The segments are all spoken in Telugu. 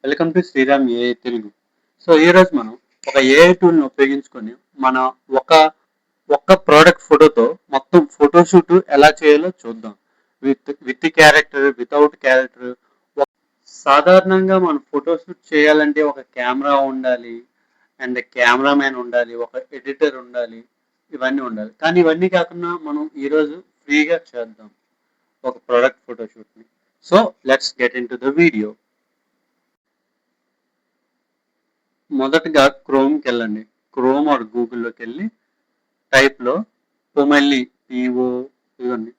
Welcome to Sriram AI Telugu. So ఈరోజు మనం ఒక ఏఐ టూల్ని ఉపయోగించుకొని మన ఒక ఒక్క ప్రోడక్ట్ ఫోటోతో మొత్తం ఫోటోషూట్ ఎలా చేయాలో చూద్దాం. With character, without character. సాధారణంగా మనం ఫోటోషూట్ చేయాలంటే ఒక కెమెరా ఉండాలి, అండ్ కెమెరామ్యాన్ ఉండాలి, ఒక ఎడిటర్ ఉండాలి, ఇవన్నీ ఉండాలి. కానీ ఇవన్నీ కాకుండా మనం ఈరోజు ఫ్రీగా చేద్దాం ఒక ప్రోడక్ట్ ఫోటోషూట్ని. So let's get into the video. మొదటగా క్రోమ్కి వెళ్ళండి. క్రోమ్ ఆర్ గూగుల్లోకి వెళ్ళి టైప్లో పొమెల్లి పిఓ ఇవ్వండి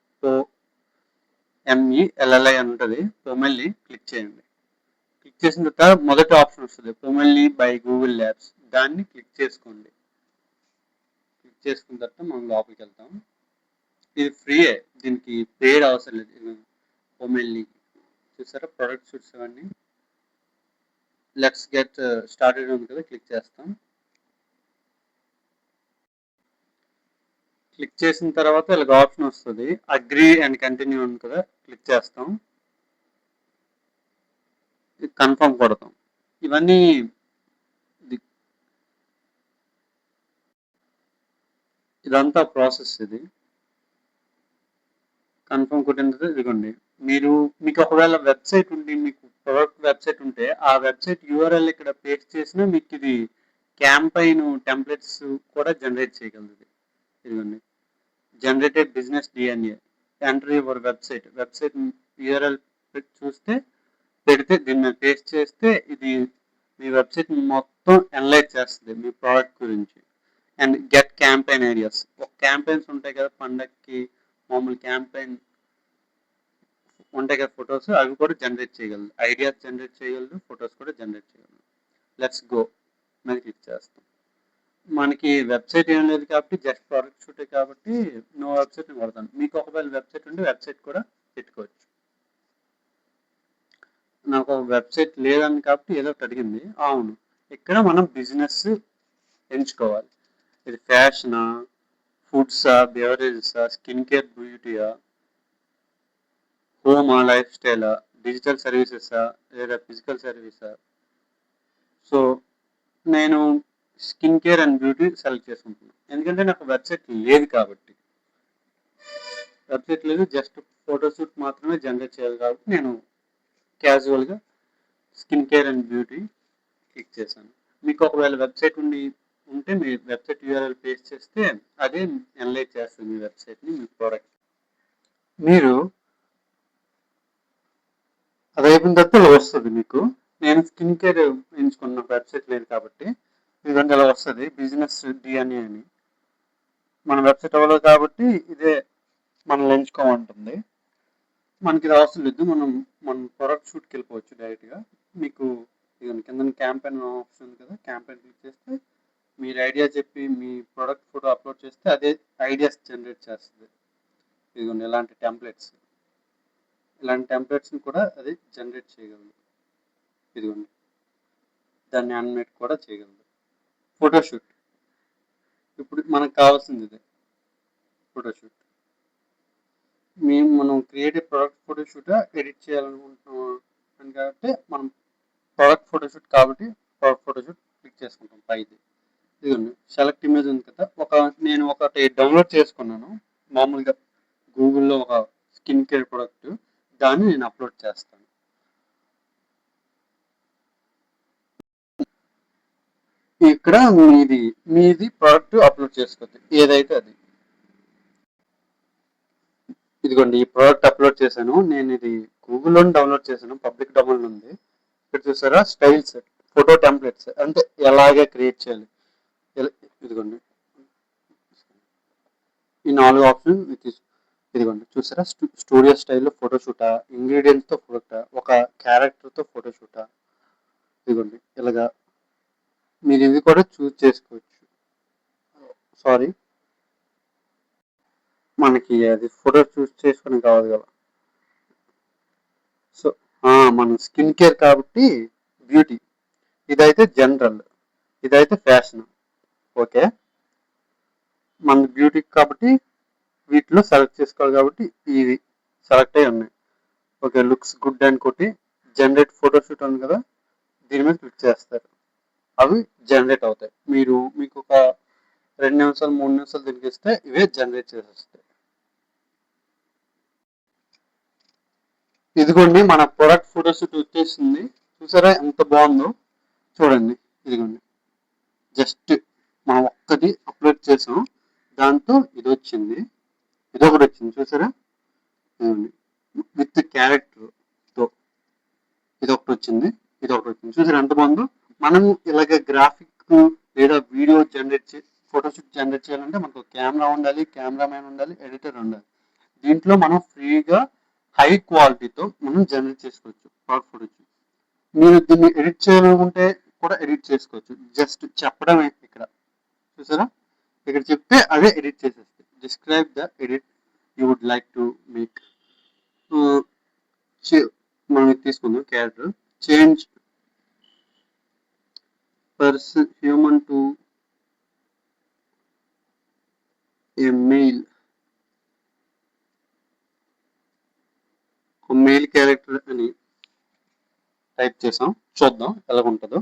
ఎంఈఎల్ఎల్ఐ అని ఉంటుంది. పొమెల్లి క్లిక్ చేయండి. క్లిక్ చేసిన తర్వాత మొదటి ఆప్షన్ వస్తుంది పొమెల్లి బై గూగుల్ ల్యాబ్స్. దాన్ని క్లిక్ చేసుకోండి. క్లిక్ చేసుకున్న తర్వాత మనం లోపలికి వెళ్తాం. ఇది ఫ్రీయే, దీనికి పేడ్ అవసరం లేదు. పొమెల్లి చూసారా ప్రొడక్ట్ షూట్స్ అవన్నీ. లెట్స్ గెట్ స్టార్టెడ్ ఉంది కదా, క్లిక్ చేస్తాం. క్లిక్ చేసిన తర్వాత ఇలాగ ఆప్షన్ వస్తుంది అగ్రీ అండ్ కంటిన్యూ ఉంది కదా, క్లిక్ చేస్తాం. కన్ఫర్మ్ కొడతాం. ఇవన్నీ ఇదంతా ప్రాసెస్. ఇది కన్ఫర్మ్ కొట్టిన తర్వాత ఇదిగోండి, మీకు ఒకవేళ వెబ్సైట్ ఉండి మీకు ప్రొడక్ట్ వెబ్సైట్ ఉంటే ఆ వెబ్సైట్ యూఆర్ఎల్ ఇక్కడ పేస్ట్ చేసినా మీకు ఇది క్యాంపైన్ టెంప్లెట్స్ కూడా జనరేట్ చేయగలదు. ఇదిగోండి, generated business DNA, enter your website URL చూస్తే పెడితే దీన్ని పేస్ట్ చేస్తే ఇది మీ వెబ్సైట్ మొత్తం ఎనలైజ్ చేస్తుంది మీ ప్రోడక్ట్ గురించి. అండ్ గెట్ క్యాంపెయిన్ ఐడియాస్, ఒక క్యాంపెయిన్స్ ఉంటాయి కదా పండగకి, మామూలు క్యాంపెయిన్ ఉంటాయి కదా ఫొటోస్, అవి కూడా జనరేట్ చేయగలదు. ఐడియాస్ జనరేట్ చేయగలదు, ఫొటోస్ కూడా జనరేట్ చేయగలదు. లెట్స్ గో మీద క్లిక్ చేస్తాం. మనకి వెబ్సైట్ ఏం లేదు కాబట్టి జస్ట్ ప్రోడక్ట్ షూటే కాబట్టి నో వెబ్సైట్ కొడతాను. మీకు ఒకవేళ వెబ్సైట్ ఉంటే వెబ్సైట్ కూడా పెట్టుకోవచ్చు. నాకు ఒక వెబ్సైట్ లేదని కాబట్టి ఏదో ఒకటి అడిగింది. అవును, ఇక్కడ మనం బిజినెస్ ఎంచుకోవాలి. ఇది ఫ్యాషనా, ఫుడ్సా, బెవరేజెసా, స్కిన్ కేర్, బ్యూటీయా, హోమా, లైఫ్ స్టైలా, డిజిటల్ సర్వీసెసా, లేదా ఫిజికల్ సర్వీసా. సో నేను skin care and beauty select చేసుకుంటున్నాను, ఎందుకంటే నాకు వెబ్సైట్ లేదు కాబట్టి. వెబ్సైట్ లేదు, జస్ట్ ఫోటోషూట్ మాత్రమే జనరేట్ చేయాలి కాబట్టి నేను క్యాజువల్గా skin care and beauty click చేశాను. మీకు ఒకవేళ వెబ్సైట్ ఉంటే మీ వెబ్సైట్ యూఆర్ఎల్ పేస్ట్ చేస్తే అదే ఎనలైజ్ చేస్తుంది మీ వెబ్సైట్ని, మీ ప్రోడక్ట్. మీరు అది అయిపోయిన తర్వాత ఇలా వస్తుంది మీకు. నేను స్కిన్ కేర్ ఎంచుకున్న వెబ్సైట్ లేదు కాబట్టి ఇదంతా ఇలా వస్తుంది బిజినెస్ డిఎన్ఏ అని. మన వెబ్సైట్ అవ్వలేదు కాబట్టి ఇదే మనల్ని ఎంచుకోమంటుంది. మనకి ఇది అవసరం లేదు, మన ప్రొడక్ట్ షూట్కి వెళ్ళిపోవచ్చు డైరెక్ట్గా. మీకు ఇదిగోండి కింద క్యాంపెయిన్ ఆప్షన్ ఉంది కదా, క్యాంపెయిన్ క్లిక్ చేస్తే మీరు ఐడియా చెప్పి మీ ప్రొడక్ట్ ఫోటో అప్లోడ్ చేస్తే అదే ఐడియాస్ జనరేట్ చేస్తుంది. ఇదిగోండి ఇలాంటి టెంప్లెట్స్ని కూడా అది జనరేట్ చేయగలదు. ఇదిగోండి, దాన్ని యానిమేట్ కూడా చేయగలదు. ఫోటోషూట్ ఇప్పుడు మనకు కావాల్సింది ఇదే ఫోటోషూట్. మనం క్రియేటివ్ ప్రొడక్ట్ ఫోటోషూట్ ఎడిట్ చేయాలనుకుంటున్నాం అని కాబట్టి మనం ప్రొడక్ట్ ఫోటోషూట్ కాబట్టి ప్రొడక్ట్ ఫోటోషూట్ క్లిక్ చేసుకుంటాం పైది. ఇదిగోండి సెలెక్ట్ ఇమేజ్ ఉంది కదా, నేను ఒకటి డౌన్లోడ్ చేసుకున్నాను మామూలుగా గూగుల్లో, ఒక స్కిన్ కేర్ ప్రొడక్ట్. దాన్ని నేను అప్లోడ్ చేస్తాను. ఇక్కడ మీది ప్రోడక్ట్ అప్లోడ్ చేసుకోవచ్చు ఏదైతే అది. ఇదిగోండి ఈ ప్రోడక్ట్ అప్లోడ్ చేశాను నేను. ఇది గూగుల్లో డౌన్లోడ్ చేశాను, పబ్లిక్ డొమైన్ ఉంది. ఇక్కడ చూసారా స్టైల్స్, ఫోటో టెంప్లెట్స్ అంటే ఎలాగే క్రియేట్ చేయాలి. ఇదిగోండి ఈ 4 ఆప్షన్ ఇదిగోండి చూసారా, స్టూడియో స్టైల్లో ఫోటోషూటా, ఇంగ్రీడియంట్స్తో ఫోటోటా, ఒక క్యారెక్టర్తో ఫోటోషూటా. ఇదిగోండి ఇలాగా మీరు ఇవి కూడా చూస్ చేసుకోవచ్చు. సారీ, మనకి అది ఫోటో చూస్ చేసుకుని కావాలి కదా. సో మన స్కిన్ కేర్ కాబట్టి బ్యూటీ, ఇదైతే జనరల్, ఇదైతే ఫ్యాషన్. ఓకే, మన బ్యూటీ కాబట్టి వీటిలో సెలెక్ట్ చేసుకోవాలి కాబట్టి ఇవి సెలెక్ట్ అయి ఉన్నాయి. ఓకే, లుక్స్ గుడ్ అని కొట్టి జనరేట్ ఫోటోషూట్ ఉంది కదా, దీని మీద క్లిక్ చేస్తారు, అవి జనరేట్ అవుతాయి. మీకు ఒక 2 నిమిషాలు 3 నిమిషాలు దీనికి ఇస్తే ఇవే జనరేట్ చేసేస్తాయి. ఇదిగోండి మన ప్రొడక్ట్ ఫోటోషూట్ వచ్చేసింది. చూసారా ఎంత బాగుందో, చూడండి. ఇదిగోండి, జస్ట్ మనం ఒక్కటి అప్లోడ్ చేసాం, దాంతో ఇది వచ్చింది, ఇదొకటి వచ్చింది. చూసారా, విత్ క్యారెక్టర్ తో ఇదొకటి వచ్చింది, ఇదొకటి వచ్చింది. చూసారా ఎంత బాగుందో. మనం ఇలాగ గ్రాఫిక్ లేదా వీడియో ఫోటోషూట్ జనరేట్ చేయాలంటే మనకు కెమెరా ఉండాలి, కెమెరామ్యాన్ ఉండాలి, ఎడిటర్ ఉండాలి. దీంట్లో మనం ఫ్రీగా హై క్వాలిటీతో మనం జనరేట్ చేసుకోవచ్చు ప్రొడక్ట్ ఫోటోషూట్. మీరు దీన్ని ఎడిట్ చేయాలనుకుంటే కూడా ఎడిట్ చేసుకోవచ్చు. జస్ట్ చెప్పడమే ఇక్కడ. చూసారా, ఇక్కడ చెప్తే అదే ఎడిట్ చేసేస్తాయి. Describe the edit you would like to make. మనం తీసుకుందాం character. Change person human to a male. Male character అని టైప్ చేసాం, చూద్దాం ఎలా ఉంటుందో.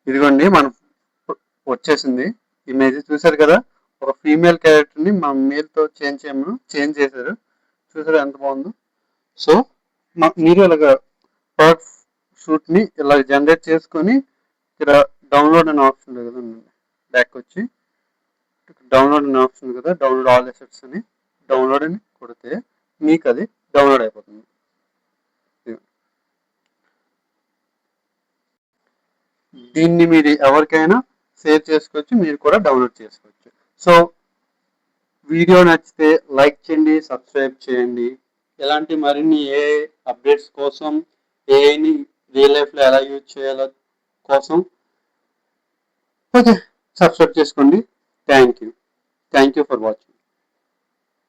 ఇదిగోండి మనం వచ్చేసింది ఇమేజ్. చూసారు కదా, ఒక ఫీమేల్ క్యారెక్టర్ ని మా మేల్ తో చేంజ్ చేశారు. చూసారు ఎంత బాగుందో. సో మీరు ఇలాగ ప్రొడక్ట్ షూట్ ని ఇలా జనరేట్ చేసుకొని ఇక్కడ డౌన్లోడ్ అనే ఆప్షన్ ఉంది కదా, బ్యాక్ వచ్చి డౌన్లోడ్ అనే ఆప్షన్ ఉంది కదా, డౌన్లోడ్ ఆల్ అసెట్స్ అని డౌన్లోడ్ అని కొడితే మీకు అది డౌన్లోడ్ అయిపోతుంది. దీన్ని మీరు ఎవరికైనా షేర్ చేసుకోవచ్చు, మీరు కూడా డౌన్లోడ్ చేసుకోవచ్చు. సో వీడియో నచ్చితే లైక్ చేయండి, సబ్స్క్రైబ్ చేయండి. ఇలాంటి మరిన్ని ఏ అప్డేట్స్ కోసం, ఏఐని రియల్ లైఫ్లో ఎలా యూజ్ చేయాలో కోసం ఓకే సబ్స్క్రైబ్ చేసుకోండి. Thank you for watching.